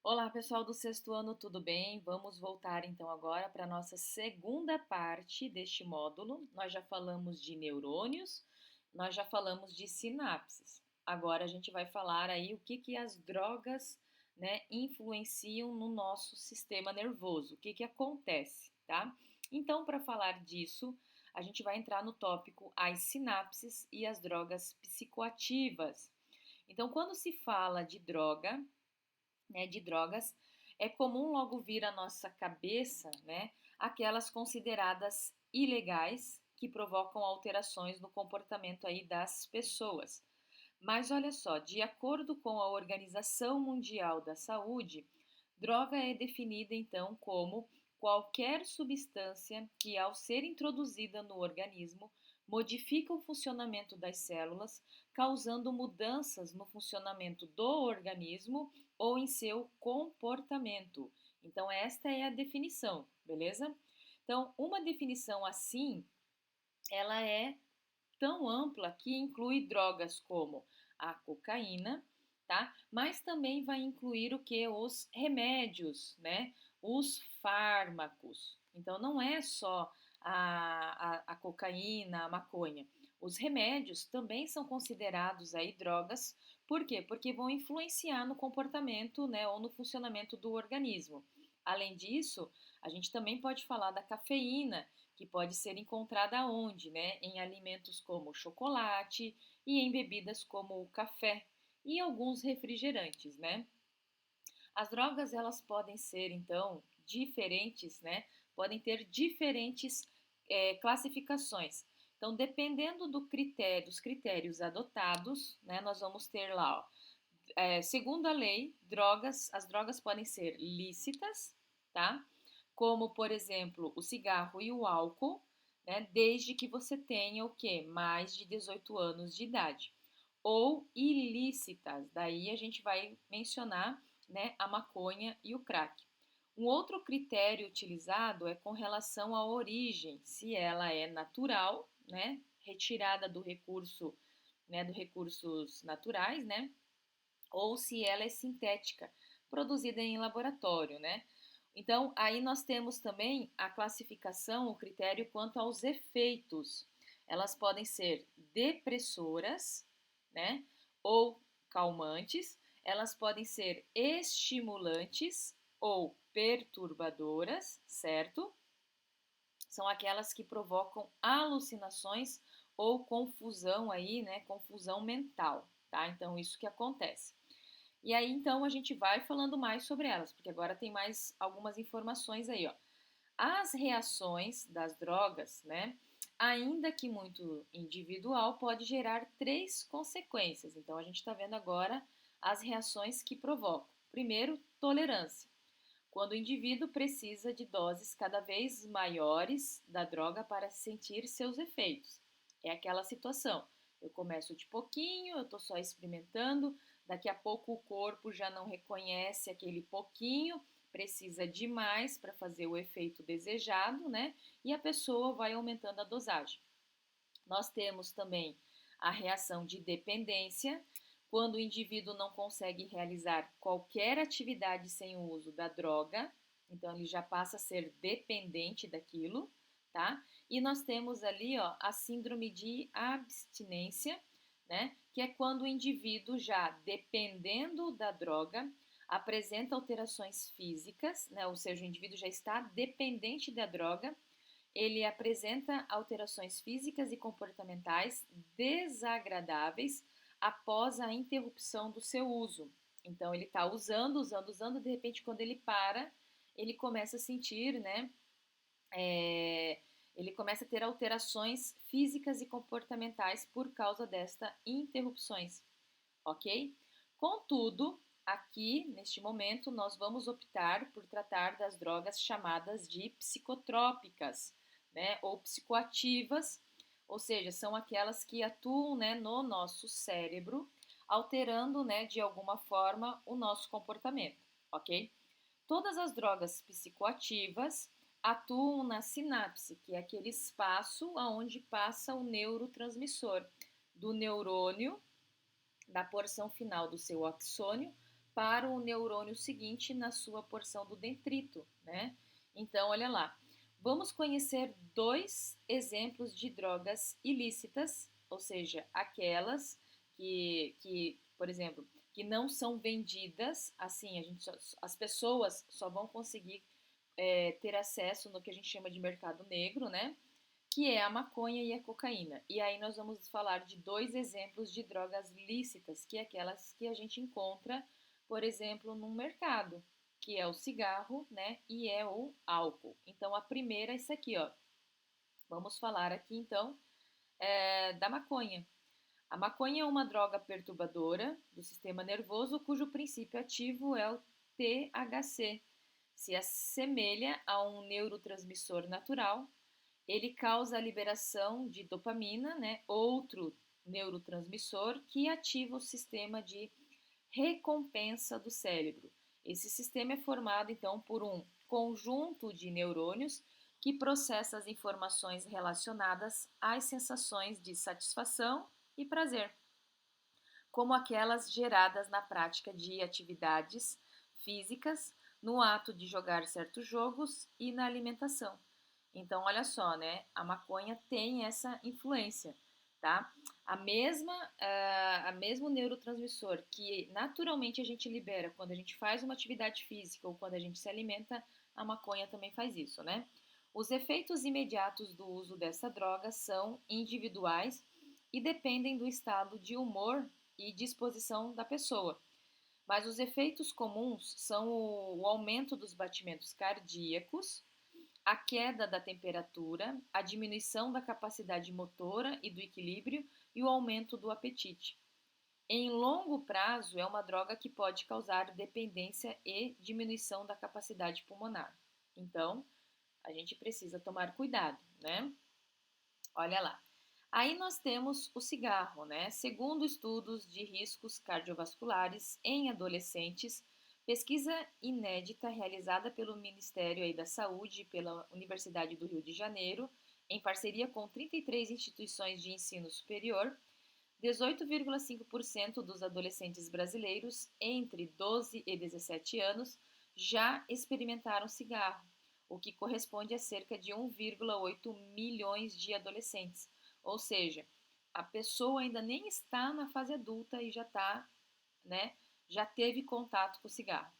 Olá, pessoal do sexto ano, tudo bem? Vamos voltar então agora para a nossa segunda parte deste módulo. Nós já falamos de neurônios, nós já falamos de sinapses. Agora a gente vai falar aí o que as drogas, né, influenciam no nosso sistema nervoso, o que acontece, tá? Então, para falar disso, a gente vai entrar no tópico as sinapses e as drogas psicoativas. Então, quando se fala de droga, né, de drogas, é comum logo vir à nossa cabeça, né, aquelas consideradas ilegais que provocam alterações no comportamento aí das pessoas. Mas olha só, de acordo com a Organização Mundial da Saúde, droga é definida então como qualquer substância que, ao ser introduzida no organismo, modifica o funcionamento das células, causando mudanças no funcionamento do organismo ou em seu comportamento. Então, esta é a definição, beleza? Então, uma definição assim, ela é tão ampla que inclui drogas como a cocaína, tá? Mas também vai incluir o que? Os remédios, né? Os fármacos. Então não é só a cocaína, a maconha. Os remédios também são considerados aí drogas. Por quê? Porque vão influenciar no comportamento, né, ou no funcionamento do organismo. Além disso, a gente também pode falar da cafeína, que pode ser encontrada onde, né? Em alimentos como chocolate e em bebidas como o café e alguns refrigerantes, né? As drogas elas podem ser então diferentes, né? Podem ter diferentes classificações. Então, dependendo dos critérios adotados, né? Nós vamos ter lá, ó, segundo a lei, as drogas podem ser lícitas, tá? Como, por exemplo, o cigarro e o álcool, né? Desde que você tenha o quê? Mais de 18 anos de idade. Ou ilícitas, daí a gente vai mencionar, né, a maconha e o crack. Um outro critério utilizado é com relação à origem, se ela é natural, né, retirada do recurso, né, dos recursos naturais, né, ou se ela é sintética, produzida em laboratório, né? Então, aí nós temos também a classificação, o critério quanto aos efeitos. Elas podem ser depressoras, né? Ou calmantes, elas podem ser estimulantes ou perturbadoras, certo? São aquelas que provocam alucinações ou confusão aí, né? Confusão mental, tá? Então, isso que acontece. E aí, então, a gente vai falando mais sobre elas, porque agora tem mais algumas informações aí, ó. As reações das drogas, né, ainda que muito individual, pode gerar três consequências. Então, a gente está vendo agora as reações que provocam. Primeiro, tolerância. Quando o indivíduo precisa de doses cada vez maiores da droga para sentir seus efeitos. É aquela situação. Eu começo de pouquinho, eu estou só experimentando, daqui a pouco o corpo já não reconhece aquele pouquinho, precisa de mais para fazer o efeito desejado, né? E a pessoa vai aumentando a dosagem. Nós temos também a reação de dependência, quando o indivíduo não consegue realizar qualquer atividade sem o uso da droga, então ele já passa a ser dependente daquilo, tá? E nós temos ali, ó, a síndrome de abstinência, né? Que é quando o indivíduo já dependendo da droga apresenta alterações físicas, né? Ou seja, o indivíduo já está dependente da droga, ele apresenta alterações físicas e comportamentais desagradáveis após a interrupção do seu uso. Então, ele está usando, de repente, quando ele para, ele começa a sentir, né? É, ele começa a ter alterações físicas e comportamentais por causa destas interrupções, ok? Contudo, aqui, neste momento, nós vamos optar por tratar das drogas chamadas de psicotrópicas, né, ou psicoativas, ou seja, são aquelas que atuam, né, no nosso cérebro, alterando, né, de alguma forma o nosso comportamento, ok? Todas as drogas psicoativas atuam na sinapse, que é aquele espaço onde passa o neurotransmissor do neurônio, da porção final do seu axônio para o neurônio seguinte na sua porção do detrito, né? Então, olha lá. Vamos conhecer dois exemplos de drogas ilícitas, ou seja, aquelas por exemplo, que não são vendidas, assim, as pessoas só vão conseguir ter acesso no que a gente chama de mercado negro, né? Que é a maconha e a cocaína. E aí nós vamos falar de dois exemplos de drogas lícitas, que é aquelas que a gente encontra, por exemplo, no mercado, que é o cigarro, né, e é o álcool. Então a primeira é isso aqui, ó. Vamos falar aqui então da maconha. A maconha é uma droga perturbadora do sistema nervoso cujo princípio ativo é o THC. Se assemelha a um neurotransmissor natural, ele causa a liberação de dopamina, né, outro neurotransmissor que ativa o sistema de recompensa do cérebro. Esse sistema é formado então por um conjunto de neurônios que processa as informações relacionadas às sensações de satisfação e prazer, como aquelas geradas na prática de atividades físicas, no ato de jogar certos jogos e na alimentação. Então, olha só, né? A maconha tem essa influência, tá? A mesmo neurotransmissor que naturalmente a gente libera quando a gente faz uma atividade física ou quando a gente se alimenta, a maconha também faz isso, né? Os efeitos imediatos do uso dessa droga são individuais e dependem do estado de humor e disposição da pessoa. Mas os efeitos comuns são o aumento dos batimentos cardíacos, a queda da temperatura, a diminuição da capacidade motora e do equilíbrio e o aumento do apetite. Em longo prazo, é uma droga que pode causar dependência e diminuição da capacidade pulmonar. Então, a gente precisa tomar cuidado, né? Olha lá. Aí nós temos o cigarro, né? Segundo estudos de riscos cardiovasculares em adolescentes, pesquisa inédita realizada pelo Ministério aí da Saúde e pela Universidade do Rio de Janeiro, em parceria com 33 instituições de ensino superior, 18,5% dos adolescentes brasileiros entre 12 e 17 anos já experimentaram cigarro, o que corresponde a cerca de 1,8 milhões de adolescentes. Ou seja, a pessoa ainda nem está na fase adulta e já está, né, já teve contato com o cigarro.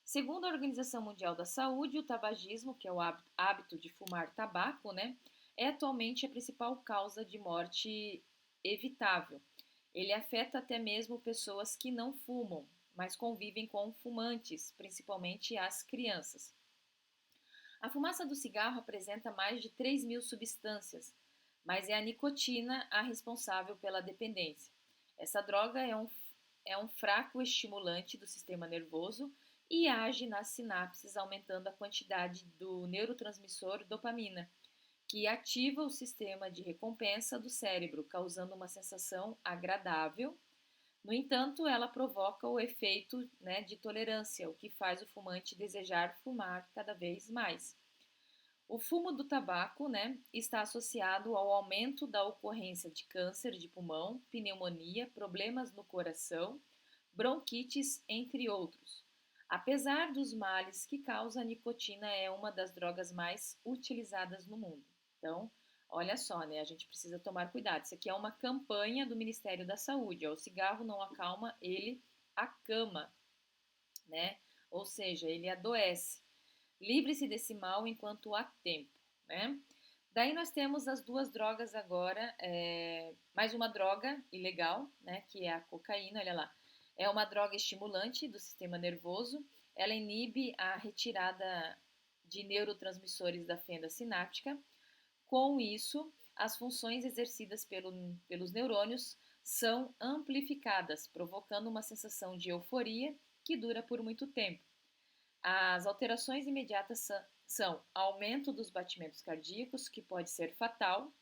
Segundo a Organização Mundial da Saúde, o tabagismo, que é o hábito de fumar tabaco, né, é atualmente a principal causa de morte evitável. Ele afeta até mesmo pessoas que não fumam, mas convivem com fumantes, principalmente as crianças. A fumaça do cigarro apresenta mais de 3.000 substâncias, mas é a nicotina a responsável pela dependência. Essa droga é um fraco estimulante do sistema nervoso e age nas sinapses, aumentando a quantidade do neurotransmissor dopamina, que ativa o sistema de recompensa do cérebro, causando uma sensação agradável. No entanto, ela provoca o efeito, né, de tolerância, o que faz o fumante desejar fumar cada vez mais. O fumo do tabaco, né, está associado ao aumento da ocorrência de câncer de pulmão, pneumonia, problemas no coração, bronquites, entre outros. Apesar dos males que causa, a nicotina é uma das drogas mais utilizadas no mundo. Então, olha só, né? A gente precisa tomar cuidado. Isso aqui é uma campanha do Ministério da Saúde. Ó, o cigarro não acalma, ele acama, né? Ou seja, ele adoece. Livre-se desse mal enquanto há tempo, né? Daí nós temos as duas drogas agora, mais uma droga ilegal, né? Que é a cocaína, olha lá. É uma droga estimulante do sistema nervoso. Ela inibe a retirada de neurotransmissores da fenda sináptica. Com isso, as funções exercidas pelos neurônios são amplificadas, provocando uma sensação de euforia que dura por muito tempo. As alterações imediatas são aumento dos batimentos cardíacos, que pode ser fatal,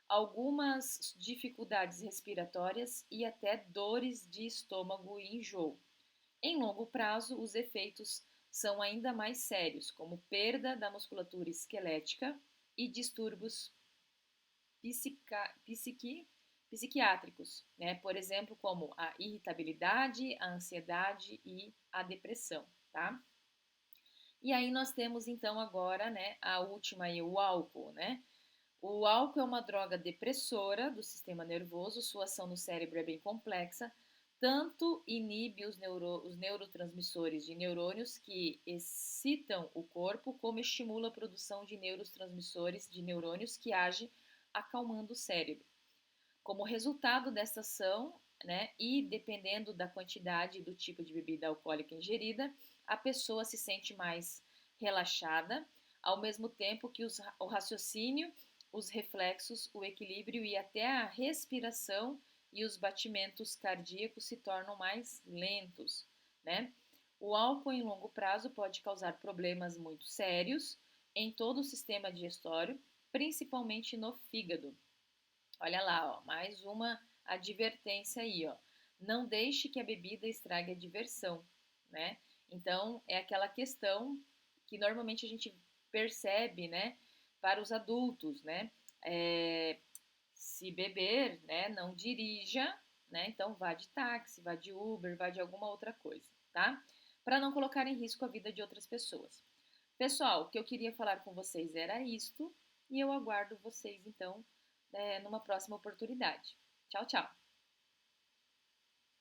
algumas dificuldades respiratórias e até dores de estômago e enjoo. Em longo prazo, os efeitos são ainda mais sérios, como perda da musculatura esquelética e distúrbios psiquiátricos, né? Por exemplo, como a irritabilidade, a ansiedade e a depressão, tá? E aí nós temos então agora, né, a última aí, o álcool, né? O álcool é uma droga depressora do sistema nervoso, sua ação no cérebro é bem complexa, tanto inibe os neurotransmissores de neurônios que excitam o corpo, como estimula a produção de neurotransmissores de neurônios que agem acalmando o cérebro. Como resultado dessa ação, né, e dependendo da quantidade e do tipo de bebida alcoólica ingerida, a pessoa se sente mais relaxada, ao mesmo tempo que o raciocínio, os reflexos, o equilíbrio e até a respiração e os batimentos cardíacos se tornam mais lentos, né? O álcool em longo prazo pode causar problemas muito sérios em todo o sistema digestório, principalmente no fígado. Olha lá, ó, mais uma advertência aí, ó. Não deixe que a bebida estrague a diversão, né? Então, é aquela questão que normalmente a gente percebe, né, para os adultos, né? É, se beber, né, não dirija, né? Então, vá de táxi, vá de Uber, vá de alguma outra coisa, tá? Para não colocar em risco a vida de outras pessoas. Pessoal, o que eu queria falar com vocês era isto e eu aguardo vocês, então, numa próxima oportunidade. Tchau, tchau!